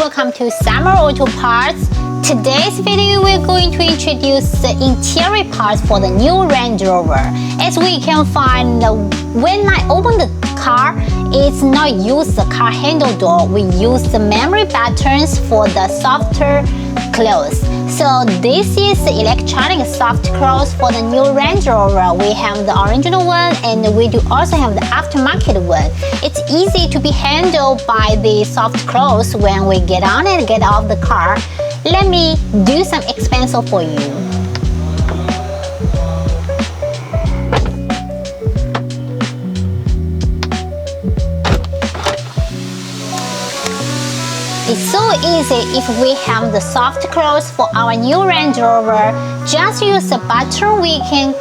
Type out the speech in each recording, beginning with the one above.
welcome to Summer Auto Parts. Today's video we're going to introduce the interior parts for the new Range Rover. As we can find, when I open the car, it's not use the car handle door. We use the memory buttons for the softer close. So this is the electronic soft close for the new Range Rover. We have the original one and we do also have the aftermarket one. It's easy to be handled by the soft close when we get on and get off the car. Let me do some expansion for you. It's so easy if we have the soft close for our new Range Rover. Just use the button, we can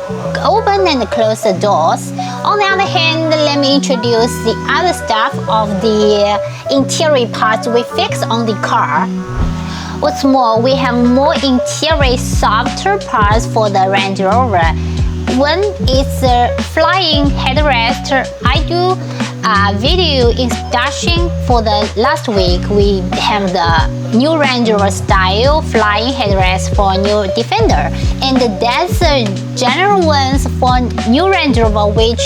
open and close the doors. On the other hand, let me introduce the other stuff of the interior parts we fix on the car. What's more, we have more interior softer parts for the Range Rover. One is the flying headrest. I do a video introduction for the last week. We have the new Range Rover style flying headrest for new Defender, and that's the general ones for new Range Rover, which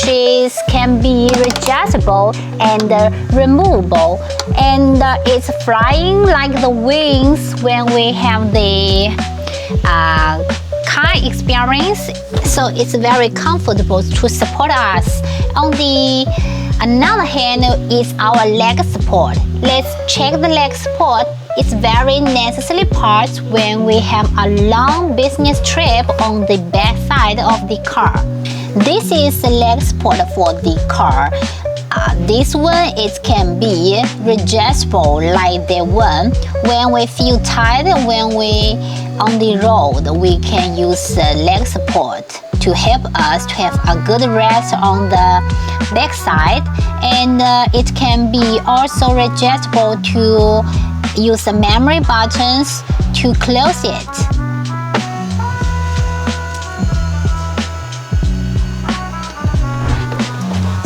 can be adjustable and removable, and it's flying like the wings when we have the car experience, so it's very comfortable to support us. On the another hand is our leg support. Let's check the leg support. It's very necessary part when we have a long business trip on the back side of the car. This is the leg support for the car. This one, it can be adjustable like the one. When we feel tired, when we on the road, we can use the leg support to help us to have a good rest on the back side, and it can be also adjustable to use the memory buttons to close it.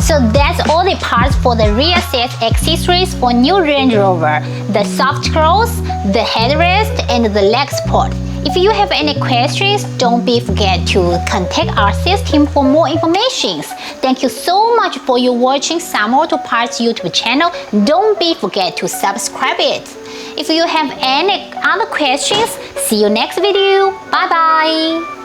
So that's all the parts for the rear set accessories for new Range Rover. The soft close, the headrest, and the leg support. If you have any questions, don't forget to contact our sales team for more information. Thank you so much for your watching Summer Auto Parts YouTube channel. Don't forget to subscribe it. If you have any other questions, see you next video. Bye bye.